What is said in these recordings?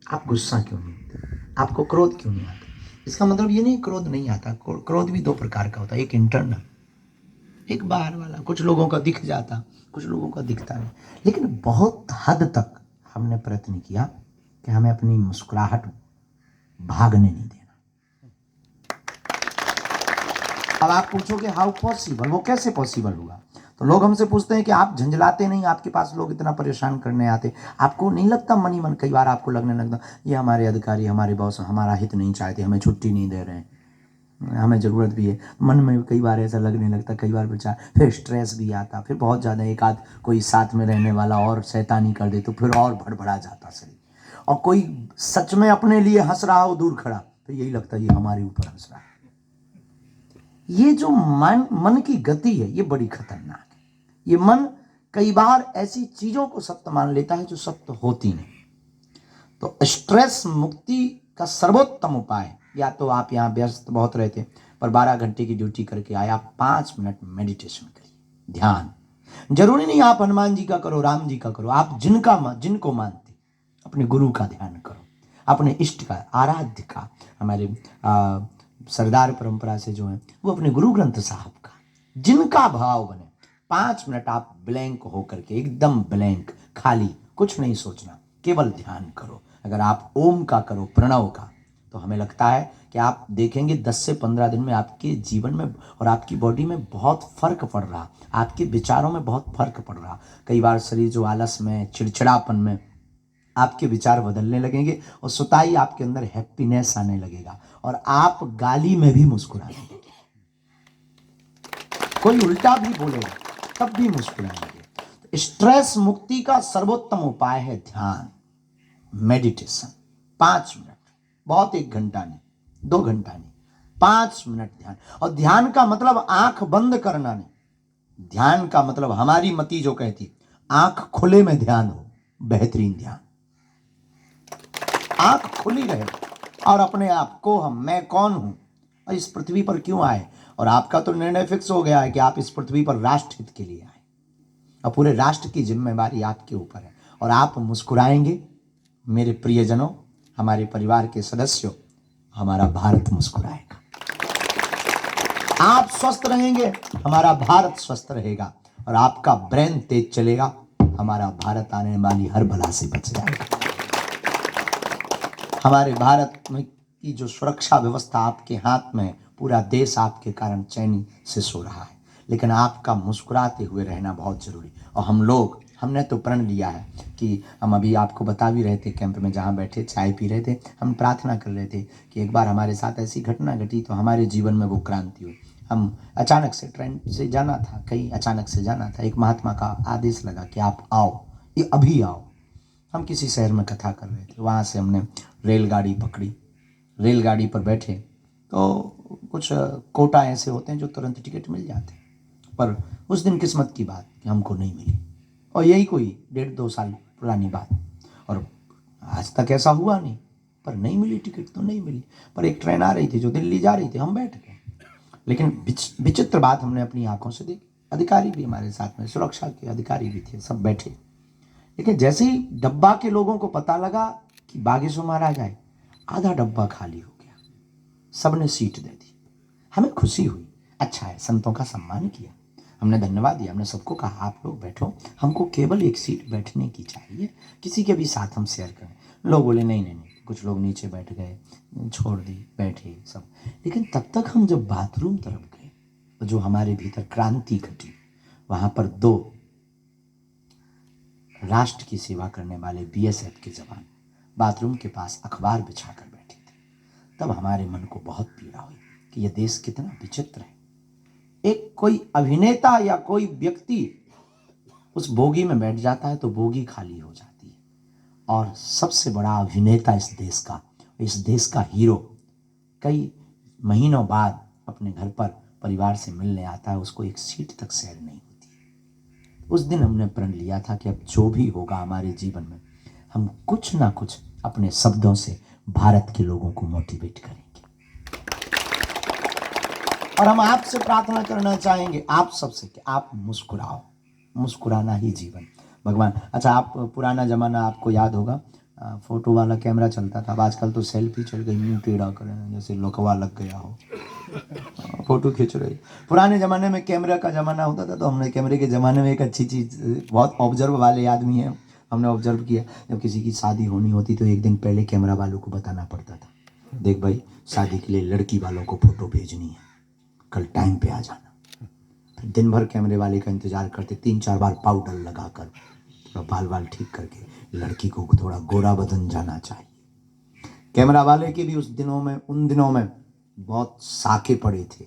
आप गुस्सा क्यों नहीं होते, आपको क्रोध क्यों नहीं आता? इसका मतलब ये नहीं क्रोध नहीं आता, क्रोध भी दो प्रकार का होता है, एक इंटरनल, एक बाहर वाला। कुछ लोगों का दिख जाता, कुछ लोगों का दिखता नहीं। लेकिन बहुत हद तक हमने प्रयत्न किया कि हमें अपनी मुस्कुराहट भागने नहीं देना। अब आप पूछोगे हाउ पॉसिबल, वो कैसे पॉसिबल हुआ? तो लोग हमसे पूछते हैं कि आप झंझलाते नहीं, आपके पास लोग इतना परेशान करने आते, आपको नहीं लगता मन ही मन कई बार आपको लगने लगता ये हमारे अधिकारी, हमारे बॉस हमारा हित नहीं चाहते, हमें छुट्टी नहीं दे रहे हैं, हमें ज़रूरत भी है? मन में कई बार ऐसा लगने लगता, कई बार विचार, फिर स्ट्रेस भी आता, फिर बहुत ज़्यादा एक आध कोई साथ में रहने वाला और शैतानी कर दे तो फिर और भड़बड़ा जाता शरीर। और कोई सच में अपने लिए हंस रहा हो दूर खड़ा तो यही लगता है ये हमारे ऊपर हंस रहा है। ये जो मन की गति है ये बड़ी खतरनाक है। ये मन कई बार ऐसी चीजों को सत्य मान लेता है जो सत्य होती नहीं। तो स्ट्रेस मुक्ति का सर्वोत्तम उपाय, या तो आप यहाँ व्यस्त बहुत रहते पर 12 घंटे की ड्यूटी करके आए, आप 5 मिनट मेडिटेशन करिए, ध्यान। जरूरी नहीं आप हनुमान जी का करो, राम जी का करो, आप जिनको मानते अपने गुरु का ध्यान करो, अपने इष्ट का, आराध्य का। हमारे सरदार परंपरा से जो है वो अपने गुरु ग्रंथ साहब का, जिनका भाव बने। 5 मिनट आप ब्लैंक होकर के, एकदम ब्लैंक, खाली, कुछ नहीं सोचना, केवल ध्यान करो। अगर आप ओम का करो, प्रणव का, तो हमें लगता है कि आप देखेंगे 10 से 15 दिन में आपके जीवन में और आपकी बॉडी में बहुत फर्क पड़ रहा, आपके विचारों में बहुत फर्क पड़ रहा। कई बार शरीर जो आलस में, चिड़चिड़ापन में, आपके विचार बदलने लगेंगे और सुताई आपके अंदर हैप्पीनेस आने लगेगा और आप गाली में भी मुस्कुराने लगेंगे। कोई उल्टा भी बोलेगा तब भी मुस्कुराएंगे। तो स्ट्रेस मुक्ति का सर्वोत्तम उपाय है ध्यान, मेडिटेशन। 5 मिनट, बहुत 1 घंटा नहीं, 2 घंटा नहीं, 5 मिनट ध्यान। और ध्यान का मतलब आंख बंद करना नहीं, ध्यान का मतलब हमारी मति जो कहती आंख खुले में ध्यान हो, बेहतरीन ध्यान। आंख खुली रहे और अपने आप को, हम, मैं कौन हूं और इस पृथ्वी पर क्यों आए। और आपका तो निर्णय फिक्स हो गया है कि आप इस पृथ्वी पर राष्ट्र हित के लिए आए और पूरे राष्ट्र की जिम्मेवारी आपके ऊपर है। और आप मुस्कुराएंगे मेरे प्रियजनों, हमारे परिवार के सदस्यों, हमारा भारत मुस्कुराएगा। आप स्वस्थ रहेंगे, हमारा भारत स्वस्थ रहेगा। और आपका ब्रेन तेज चलेगा, हमारा भारत आने वाली हर बला से बच जाएगा। हमारे भारत में की जो सुरक्षा व्यवस्था आपके हाथ में है, पूरा देश आपके कारण चैनी से सो रहा है। लेकिन आपका मुस्कुराते हुए रहना बहुत जरूरी। और हमने तो प्रण लिया है कि हम, अभी आपको बता भी रहे थे कैंप में जहाँ बैठे चाय पी रहे थे, हम प्रार्थना कर रहे थे कि एक बार हमारे साथ ऐसी घटना घटी तो हमारे जीवन में वो क्रांति हुई। हम अचानक से ट्रेन से जाना था, कहीं अचानक से जाना था, एक महात्मा का आदेश लगा कि आप आओ, ये अभी आओ। हम किसी शहर में कथा कर रहे थे, वहाँ से हमने रेलगाड़ी पकड़ी, रेलगाड़ी पर बैठे तो कुछ कोटा ऐसे होते हैं जो तुरंत टिकट मिल जाते हैं, पर उस दिन किस्मत की बात कि हमको नहीं मिली। और यही कोई 1.5-2 साल पुरानी बात, और आज तक ऐसा हुआ नहीं, पर नहीं मिली टिकट तो नहीं मिली। पर एक ट्रेन आ रही थी जो दिल्ली जा रही थी, हम बैठ गए। लेकिन विचित्र बात हमने अपनी आंखों से देखी, अधिकारी भी हमारे साथ में, सुरक्षा के अधिकारी भी थे, सब बैठे। लेकिन जैसे ही डब्बा के लोगों को पता लगा कि बागेश्वर महाराज आए, आधा डब्बा खाली हो गया, सबने सीट दे दी। हमें खुशी हुई, अच्छा है, संतों का सम्मान किया, हमने धन्यवाद दिया, हमने सबको कहा आप लोग बैठो, हमको केवल एक सीट बैठने की चाहिए, किसी के भी साथ हम शेयर करें। लोग बोले नहीं नहीं नहीं, कुछ लोग नीचे बैठ गए, छोड़ दी, बैठे सब। लेकिन तब तक हम जब बाथरूम तरफ गए तो जो हमारे भीतर क्रांति घटी, वहां पर 2 राष्ट्र की सेवा करने वाले बीएसएफ के जवान बाथरूम के पास अखबार बिछाकर बैठे थे। तब हमारे मन को बहुत पीड़ा हुई कि यह देश कितना विचित्र है। एक कोई अभिनेता या कोई व्यक्ति उस बोगी में बैठ जाता है तो बोगी खाली हो जाती है, और सबसे बड़ा अभिनेता इस देश का हीरो कई महीनों बाद अपने घर पर परिवार से मिलने आता है, उसको एक सीट तक शेयर नहीं होती है। उस दिन हमने प्रण लिया था कि अब जो भी होगा हमारे जीवन में, हम कुछ ना कुछ अपने शब्दों से भारत के लोगों को मोटिवेट करेंगे। और हम आपसे प्रार्थना करना चाहेंगे, आप सबसे, कि आप मुस्कुराओ, मुस्कुराना ही जीवन। भगवान, अच्छा, आप पुराना जमाना आपको याद होगा, फोटो वाला कैमरा चलता था। अब आजकल तो सेल्फी चल गई, मुंह टेढ़ा करें जैसे लकवा लग गया हो, फोटो खींच रही। पुराने ज़माने में कैमरा का ज़माना होता था, तो हमने कैमरे के ज़माने में एक अच्छी चीज़, बहुत ऑब्जर्व वाले आदमी हैं, हमने ऑब्जर्व किया, जब किसी की शादी होनी होती तो एक दिन पहले कैमरा वालों को बताना पड़ता था, देख भाई शादी के लिए लड़की वालों को फ़ोटो भेजनी है, कल टाइम पे आ जाना। फिर दिन भर कैमरे वाले का इंतज़ार करते, 3-4 बार पाउडर लगा कर, थोड़ा बाल बाल ठीक करके, लड़की को थोड़ा गोरा बदन जाना चाहिए। कैमरा वाले के भी उन दिनों में बहुत साके पड़े थे,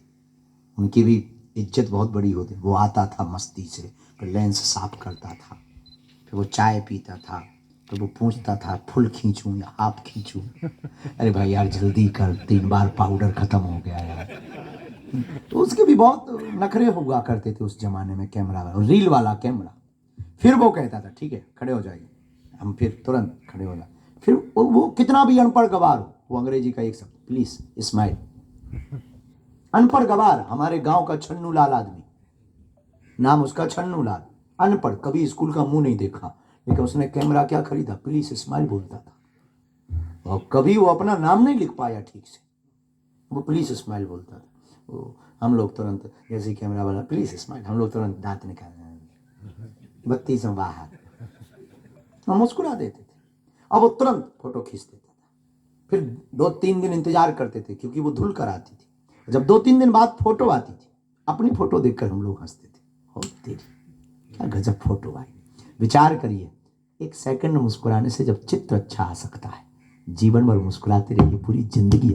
उनकी भी इज्जत बहुत बड़ी होती। वो आता था मस्ती से, फिर लेंस साफ करता था, फिर वो चाय पीता था, तो वो पूछता था फुल खींचूं या हाफ खींचूं। अरे भाई यार जल्दी कर, 3 बार पाउडर खत्म हो गया यार। तो उसके भी बहुत नखरे हुआ करते थे उस जमाने में कैमरा वाला, रील वाला कैमरा। फिर वो कहता था ठीक है खड़े हो जाइए, हम फिर तुरंत खड़े हो जाए। फिर वो कितना भी अनपढ़ गवार हो, वो अंग्रेजी का एक शब्द, प्लीज स्माइल। अनपढ़ गवार, हमारे गांव का छन्नू लाल आदमी, नाम उसका छन्नू लाल, अनपढ़, कभी स्कूल का मुंह नहीं देखा, लेकिन उसने कैमरा क्या खरीदा, प्लीज स्माइल बोलता था। और कभी वो अपना नाम नहीं लिख पाया ठीक से, वो प्लीज स्माइल बोलता था। वो हम लोग तुरंत, जैसे कैमरा वाला प्लीज स्माइल, हम लोग तुरंत दांत निकाल, बत्ती से बाहर, हम मुस्कुरा देते थे। अब वो तुरंत फोटो खींच देता था। फिर 2-3 दिन इंतजार करते थे, क्योंकि वो धुल कर आती थी। जब 2-3 दिन बाद फोटो आती थी, अपनी फोटो देखकर हम लोग हंसते थे, हो तेरी क्या गजब फोटो आई। विचार करिए, 1 सेकंड मुस्कुराने से जब चित्र अच्छा आ सकता है, जीवन भर मुस्कुराते रहिए, पूरी जिंदगी